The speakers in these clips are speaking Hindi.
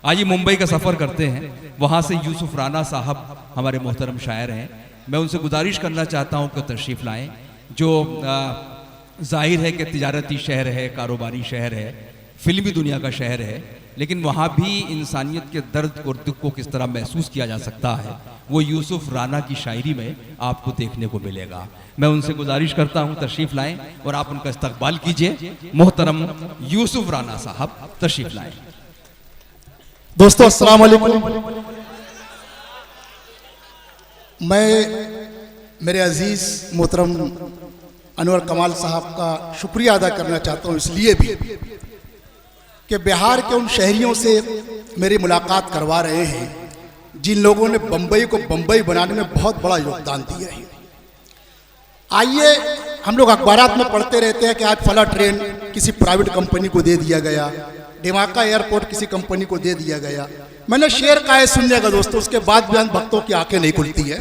आइए मुंबई का सफ़र करते हैं। वहाँ से यूसुफ राना साहब हमारे मोहतरम शायर हैं। मैं उनसे गुजारिश करना चाहता हूँ कि तशरीफ़ लाएँ। जो जाहिर है कि तिजारती शहर है, कारोबारी शहर है, फिल्मी दुनिया का शहर है, लेकिन वहाँ भी इंसानियत के दर्द और दुख को किस तरह महसूस किया जा सकता है वो यूसुफ राना की शायरी में आपको देखने को मिलेगा। मैं उनसे गुजारिश करता हूँ तशरीफ़ लाएँ और आप उनका इस्तकबाल कीजिए। मोहतरम यूसुफ राना साहब तशरीफ़ लाएँ। दोस्तों अस्सलाम वालेकुम। मैं मेरे अजीज़ मोहतरम अनवर कमाल साहब का शुक्रिया अदा करना चाहता हूँ, इसलिए भी कि बिहार के उन शहरियों से मेरी मुलाकात करवा रहे हैं जिन लोगों ने बम्बई को बम्बई बनाने में बहुत बड़ा योगदान दिया है। आइए, हम लोग अखबारात में पढ़ते रहते हैं कि आज फला ट्रेन किसी प्राइवेट कंपनी को दे दिया गया, ढिमाका एयरपोर्ट किसी कंपनी को दे दिया गया। मैंने शेर कहा है, सुनिएगा दोस्तों, उसके बाद भी भक्तों की आंखें नहीं खुलती है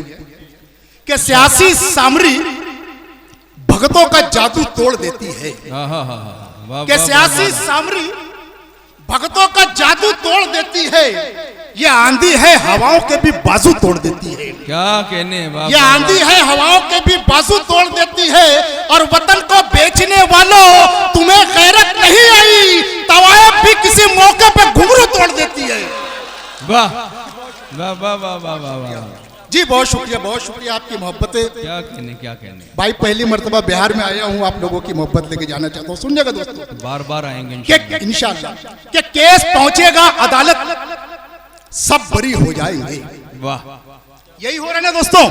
कि सियासी सामरी भगतों का जादू तोड़ देती है। कि सियासी सामरी भगतों का जादू तोड़ देती है। ये आंधी है हवाओं के भी बाजू तोड़ देती है। क्या कहने, ये आंधी है हवाओं के भी बाजू तोड़ देती है। और वतन को बेचने वालों, तुम्हें गैरत नहीं आई, तवायब भी किसी मौके पे घुंघरू तोड़ देती है। वाह वाह वाह वाह वाह वाह वाह जी, बहुत शुक्रिया आपकी मोहब्बतें। क्या कहने भाई, पहली मर्तबा बिहार में आया हूँ, आप लोगों की मोहब्बत लेके जाना चाहता हूँ। सुनिएगा दोस्तों, बार बार आएंगे इंशाअल्लाह कि केस पहुंचेगा अदालत, सब बरी हो जाएंगे। वाह, यही हो रहा है ना दोस्तों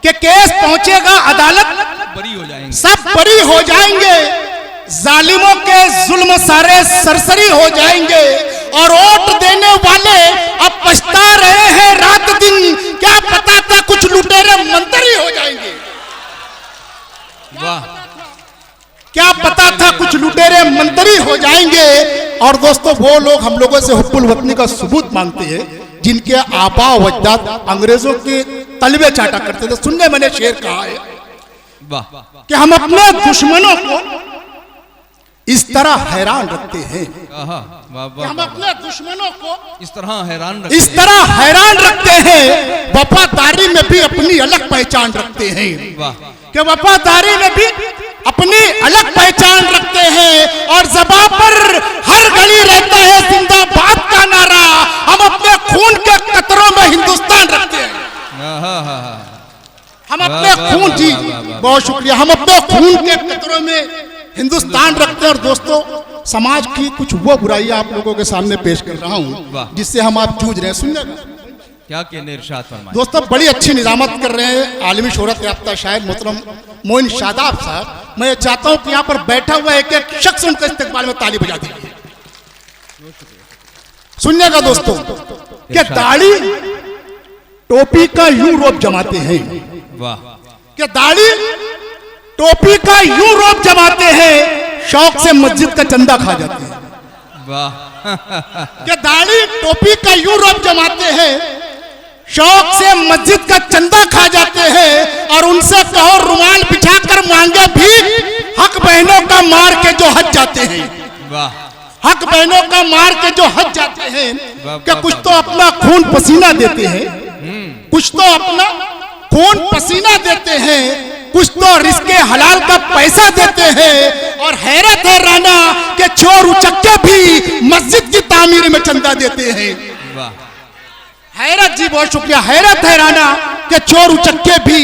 कि केस पहुंचेगा अदालत, बरी हो जाएंगे, सब बरी हो जाएंगे। जालिमों के जुल्म सारे सरसरी हो जाएंगे। और वोट देने वाले अब पछता रहे हैं रात दिन, क्या पता था कुछ लुटेरे मंत्री हो जाएंगे। वाह, क्या पता था कुछ लुटेरे मंत्री हो जाएंगे। और दोस्तों, वो लोग हम लोगों से हुब्बुल वतनी का सबूत मांगते हैं जिनके आबा वजदाद अंग्रेजों के तलवे चाटा करते थे। सुनने मैंने शेर कहा है वाह, कि हम अपने दुश्मनों को इस तरह हैरान रखते हैं। हम अपने दुश्मनों को इस तरह हैरान रखते हैं। वफादारी में भी अपनी अलग पहचान रखते हैं। वाह, कि वफादारी में भी अपनी अलग पहचान रखते हैं। और ज़बान पर हर घड़ी रहता है जिंदाबाद का नारा। हम अपने खून के कतरों में हिंदुस्तान रखते हैं। हम अपने खून, जी बहुत शुक्रिया, हम अपने खून के कतरों में हिंदुस्तान रखते हैं। और दोस्तों, समाज की कुछ वो बुराइयां आप लोगों के सामने पेश कर रहा हूं जिससे हम आप जूझ रहे हैं। सुनिएगा क्या कहने, इरशाद फरमाएं। दोस्तों, बड़ी अच्छी निजामत कर रहे हैं आलमी शोहरत याफ्ता शायर मोहतरम मोइन शादाब साहब। मैं चाहता हूं कि यहाँ पर बैठा हुआ एक एक शख्स उनके इस्तेकबाल में ताली बजा दीजिए। सुनिएगा दोस्तों, कि दाढ़ी टोपी का यूं रोब जमाते हैं। वाह, कि दाढ़ी टोपी का यूं रोब जमाते हैं, शौक से मस्जिद का चंदा खा जाते हैं। वाह, कि दाढ़ी टोपी का यूं रोब जमाते हैं, शौक से मस्जिद का चंदा खा जाते हैं। और उनसे कहो रुमाल बिछाकर मांगे भी, हक बहनों का मार के जो हज जाते हैं। वाह, हक बहनों का मार के जो हज जाते हैं। कि कुछ तो अपना खून पसीना देते हैं, कुछ तो अपना खून पसीना देते हैं, कुछ तो रिस्के हलाल का पैसा देते हैं। और हैरत है राना के चोर उचक्के भी मस्जिद की तामीर में चंदा देते हैं। वाह, हैरत, जी बहुत शुक्रिया। हैरत है राना के चोर उचक्के भी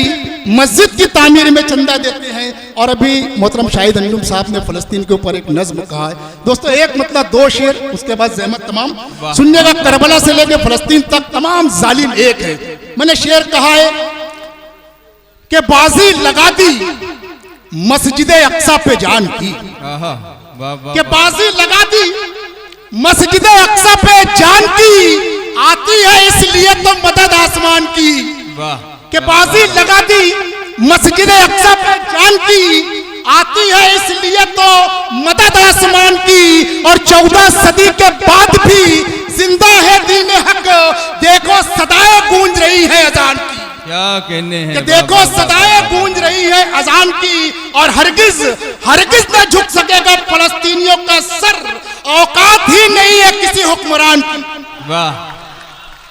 मस्जिद की तामीर में चंदा देते हैं। और अभी मोहतरम शाहिद अंजुम साहब ने फलस्तीन के ऊपर एक नज्म कहा है। दोस्तों, एक मतलब दो शेर, उसके बाद जहमत तमाम। सुनिएगा, करबला से लेकर फलस्तीन तक तमाम जालिम एक है। मैंने शेर कहा है कि बाजी लगा दी मस्जिद अक्सा पे जान की। कि बाजी लगा दी मस्जिद अक्सा पे जान की, आती है इसलिए तो मदद आसमान की। कि बाजी लगा दी मस्जिद अक्सा पे जान की, आती है इसलिए तो मदद आसमान की। और 14 सदी के बाद भी जिंदा है दीन हक, देखो सदाएं गूंज रही है अजान की। क्या कहने हैं, कि देखो सदाएं गूंज रही है अजान की। और हरगिज न झुक सकेगा फलस्तीनियों का सर, औकात ही नहीं है किसी हुक्मरान की। वाह